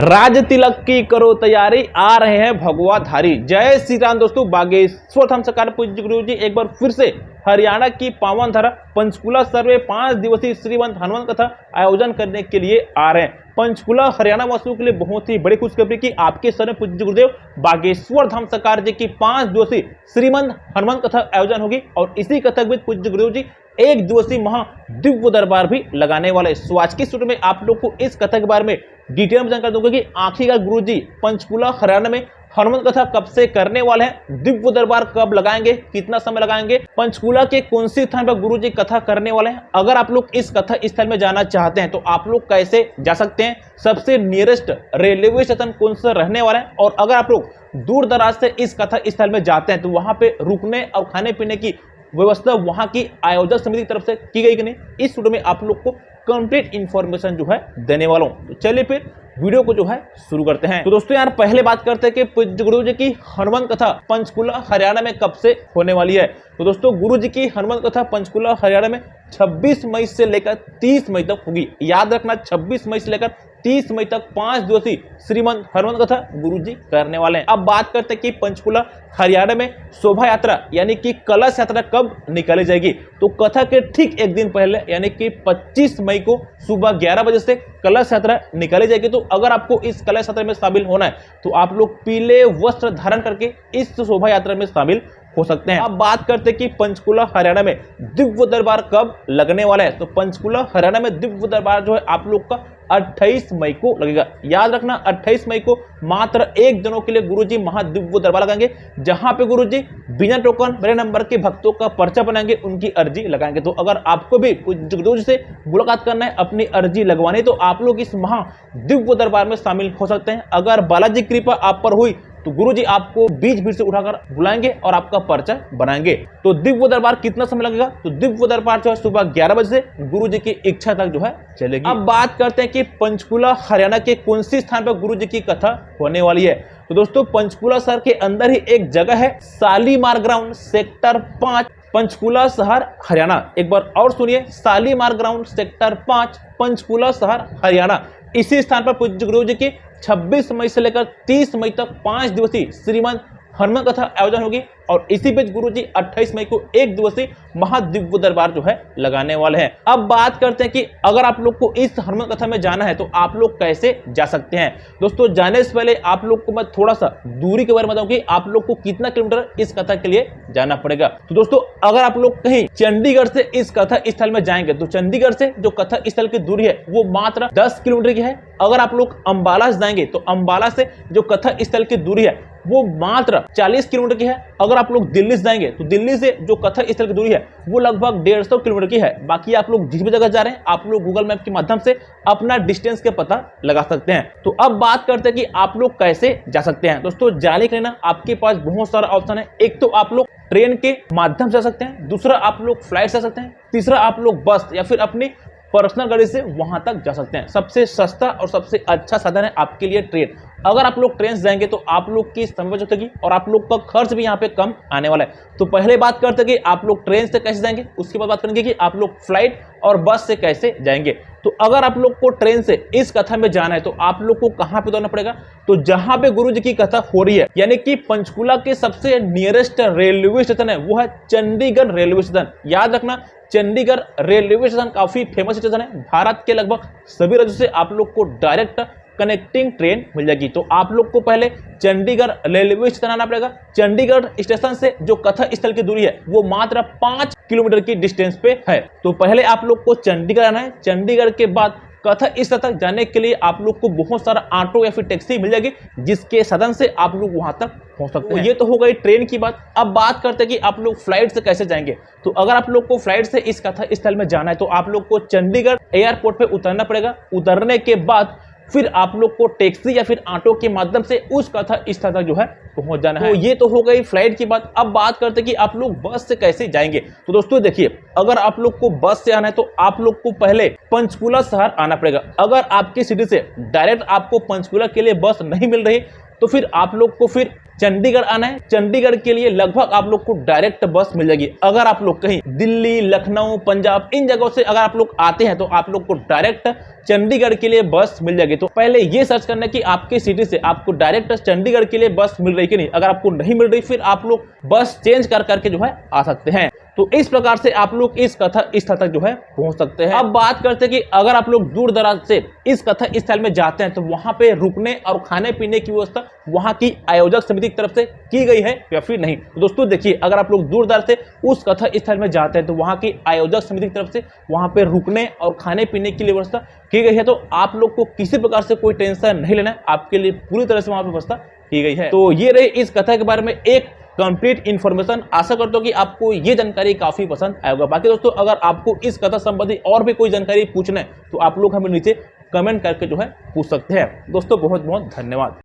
राज तिलक की करो तैयारी, आ रहे हैं भगवा धारी। जय श्री राम दोस्तों। बागेश्वर धाम सरकार पूज्य गुरु जी एक बार फिर से हरियाणा की पावन धरा पंचकुला सर्वे 5 दिवसीय श्रीमंत हनुमान कथा आयोजन करने के लिए आ रहे हैं। पंचकुला हरियाणा वासियों के लिए बहुत ही बड़ी खुशखबरी की आपके शरण पूज्य गुरुदेव बागेश्वर धाम सरकार जी की 5 दिवसीय श्रीमंत हनुमान कथा आयोजन होगी और इसी कथा के पूज्य गुरुदेव जी 1 दिवसीय महा दिव्य दरबार भी लगाने वाले। सो आज की स्टूडियो में आप लोग को इस कथा के बारे में डिटेल में जानकारी दूंगा कि आखिरकार गुरु जी पंचकुला हरियाणा में हनुमान कथा कब से करने वाले हैं, दिव्य दरबार कब लगाएंगे, कितना समय लगाएंगे, पंचकुला के कौन सी स्थान पर गुरु जी कथा करने वाले हैं। अगर आप लोग इस कथा स्थल में जाना चाहते हैं तो आप लोग कैसे जा सकते हैं, सबसे नियरेस्ट रेलवे स्टेशन कौन सा रहने वाला है, और अगर आप लोग दूर दराज से इस कथा स्थल में जाते हैं तो वहां पे रुकने और खाने पीने की व्यवस्था वहां की आयोजक समिति की तरफ से की गई कि नहीं, इस वीडियो में आप लोग को कंप्लीट इंफॉर्मेशन जो है देने वाला हूं। तो चलिए फिर वीडियो को जो है शुरू करते हैं। तो दोस्तों यार पहले बात करते हैं कि पूज्य गुरु जी की हनुमान कथा पंचकुला हरियाणा में कब से होने वाली है। तो दोस्तों गुरु जी की हनुमान कथा पंचकुला हरियाणा में 26 मई से लेकर 30 मई तक होगी। याद रखना 26 मई से लेकर 30 मई तक 5 दिवसीय श्रीमंत हनुमान कथा गुरु जी करने वाले हैं। अब बात करते हैं कि पंचकुला हरियाणा में शोभा यात्रा यानी कि कलश यात्रा कब निकाली जाएगी। तो कथा के ठीक एक दिन पहले यानी कि 25 मई को सुबह 11 बजे से कलश यात्रा निकाली जाएगी। तो अगर आपको इस कलश यात्रा में शामिल होना है तो आप लोग पीले वस्त्र धारण करके इस शोभा यात्रा में शामिल हो सकते हैं। अब बात करते हैं कि पंचकुला हरियाणा में दिव्य दरबार कब लगने वाला है। तो पंचकुला हरियाणा में दिव्य दरबार जो है आप लोग का 28 मई को लगेगा। याद रखना 28 मई को मात्र 1 दिनों के लिए गुरुजी महादिव्य दरबार लगाएंगे, जहां पे गुरुजी बिना टोकन मेरे नंबर के भक्तों का पर्चा बनाएंगे, उनकी अर्जी लगाएंगे। तो अगर आपको भी गुरुजी से मुलाकात करना है, अपनी अर्जी लगवानी है, तो आप लोग इस महादिव्य दरबार में शामिल हो सकते हैं। अगर बालाजी कृपा आप पर हुई तो गुरुजी आपको बीच बीच से उठाकर बुलाएंगे और आपका पर्चा बनाएंगे। तो दिव्य दरबार कितना समय लगेगा। तो दिव्य दरबार जो है सुबह 11 बजे से गुरुजी की इच्छा तक जो है चलेगी। अब बात करते हैं कि पंचकुला हरियाणा के कौन सी स्थान पर गुरुजी की कथा होने वाली है। तो दोस्तों पंचकुला शहर के अंदर ही एक जगह है शालीमार ग्राउंड सेक्टर 5 पंचकुला शहर हरियाणा। एक बार और सुनिए, शालीमार ग्राउंड सेक्टर 5 पंचकुला शहर हरियाणा। इसी स्थान पर पूज्य गुरु जी की 26 मई से लेकर 30 मई तक 5 दिवसीय श्रीमंत हनुमान कथा आयोजन होगी और इसी बीच गुरु जी 28 मई को 1 दिवसीय महादिव्य दरबार जो है लगाने वाले हैं। अब बात करते हैं कि अगर आप लोग को इस हनुमान कथा में जाना है तो आप लोग कैसे जा सकते हैं। दोस्तों जाने से पहले आप लोग को मैं थोड़ा सा दूरी के बारे में बताऊं कि आप लोग को कितना किलोमीटर इस कथा के लिए जाना पड़ेगा। तो दोस्तों अगर आप लोग कहीं चंडीगढ़ से इस कथा स्थल में जाएंगे तो चंडीगढ़ से जो कथा स्थल की दूरी है वो मात्र 10 किलोमीटर की है। अगर आप लोग अंबाला से जाएंगे तो अंबाला से जो कथा स्थल की दूरी है वो मात्र 40 किलोमीटर की है। अगर आप लोग दिल्ली से जाएंगे तो दिल्ली से जो कथा स्थल की दूरी है वो लगभग 150 किलोमीटर की है। बाकी आप लोग जिस भी जगह जा रहे हैं आप लोग गूगल मैप के माध्यम से अपना डिस्टेंस के पता लगा सकते हैं। तो अब बात करते हैं कि आप लोग कैसे जा सकते हैं। दोस्तों जाने के लिए ना आपके पास बहुत सारा ऑप्शन है। एक तो आप लोग ट्रेन के माध्यम से जा सकते हैं, दूसरा आप लोग फ्लाइट से जा सकते हैं, तीसरा आप लोग बस या फिर अपनी पर्सनल गाड़ी से वहां तक जा सकते हैं। सबसे सस्ता और सबसे अच्छा साधन है आपके लिए ट्रेन। अगर आप लोग ट्रेन से जाएंगे तो आप लोग की समय बचत होगी और आप लोग का खर्च भी यहाँ पे कम आने वाला है। तो पहले बात करते हैं कि आप लोग ट्रेन से कैसे जाएंगे, उसके बाद बात करेंगे कि आप लोग फ्लाइट और बस से कैसे जाएंगे। तो अगर आप लोग को ट्रेन से इस कथा में जाना है तो आप लोग को कहां पे उतरना पड़ेगा। तो जहां पे गुरु जी की कथा हो रही है यानी कि पंचकुला के सबसे नियरेस्ट रेलवे स्टेशन है वो है चंडीगढ़ रेलवे स्टेशन। याद रखना चंडीगढ़ रेलवे स्टेशन काफी फेमस स्टेशन है। भारत के लगभग सभी राज्यों से आप लोग को डायरेक्ट कनेक्टिंग ट्रेन मिल जाएगी। तो आप लोग को पहले चंडीगढ़ रेलवे स्टेशन आना पड़ेगा। चंडीगढ़ स्टेशन से जो कथा स्थल की दूरी है वो मात्र 5 किलोमीटर की डिस्टेंस पे है। तो पहले आप लोग को चंडीगढ़ आना है। चंडीगढ़ के बाद कथा स्थल तक जाने के लिए आप लोग को बहुत सारा ऑटो या फिर टैक्सी मिल जाएगी, जिसके साधन से आप लोग वहां तक पहुंच सकते हैं। ये तो हो गई ट्रेन की बात। अब बात करते हैं कि आप लोग फ्लाइट से कैसे जाएंगे। तो अगर आप लोग को फ्लाइट से इस कथा स्थल में जाना है तो आप लोग को चंडीगढ़ एयरपोर्ट पे उतरना पड़ेगा। उतरने के बाद फिर आप लोग को टैक्सी या फिर ऑटो के माध्यम से उस कथा स्थल तक जो है पहुंच जाना है। तो ये तो हो गई फ्लाइट की बात। अब बात करते हैं कि आप लोग बस से कैसे जाएंगे। तो दोस्तों देखिए, अगर आप लोग को बस से आना है तो आप लोग को पहले पंचकुला शहर आना पड़ेगा। अगर आपकी सिटी से डायरेक्ट आपको पंचकुला के लिए बस नहीं मिल रही तो फिर आप लोग को फिर चंडीगढ़ आना है। चंडीगढ़ के लिए लगभग आप लोग को डायरेक्ट बस मिल जाएगी। अगर आप लोग कहीं दिल्ली, लखनऊ, पंजाब इन जगहों से अगर आप लोग आते हैं तो आप लोग को डायरेक्ट चंडीगढ़ के लिए बस मिल जाएगी। तो पहले ये सर्च करना है कि आपके सिटी से आपको डायरेक्ट चंडीगढ़ के लिए बस मिल रही कि नहीं। अगर आपको नहीं मिल रही फिर आप लोग बस चेंज कर करके जो है आ सकते हैं। तो इस प्रकार से आप लोग इस कथा स्थल तक जो है पहुंच सकते हैं। अब बात करते हैं कि अगर आप लोग दूर दराज से इस कथा स्थल में जाते हैं तो वहां पे रुकने और खाने पीने की व्यवस्था वहां की आयोजक समिति की तरफ से की गई है या फिर नहीं। तो दोस्तों देखिए, अगर आप लोग दूर दराज से उस कथा स्थल में जाते हैं तो वहां की आयोजक समिति की तरफ से वहां पे रुकने और खाने पीने की व्यवस्था की गई है। तो आप लोग को किसी प्रकार से कोई टेंशन नहीं लेना है, आपके लिए पूरी तरह से वहां पर व्यवस्था की गई है। तो ये रहे इस कथा के बारे में एक कंप्लीट इन्फॉर्मेशन। आशा करता हूं कि आपको ये जानकारी काफी पसंद आएगा। बाकी दोस्तों, अगर आपको इस कथा संबंधी और भी कोई जानकारी पूछना है तो आप लोग हमें नीचे कमेंट करके जो है पूछ सकते हैं। दोस्तों बहुत बहुत धन्यवाद।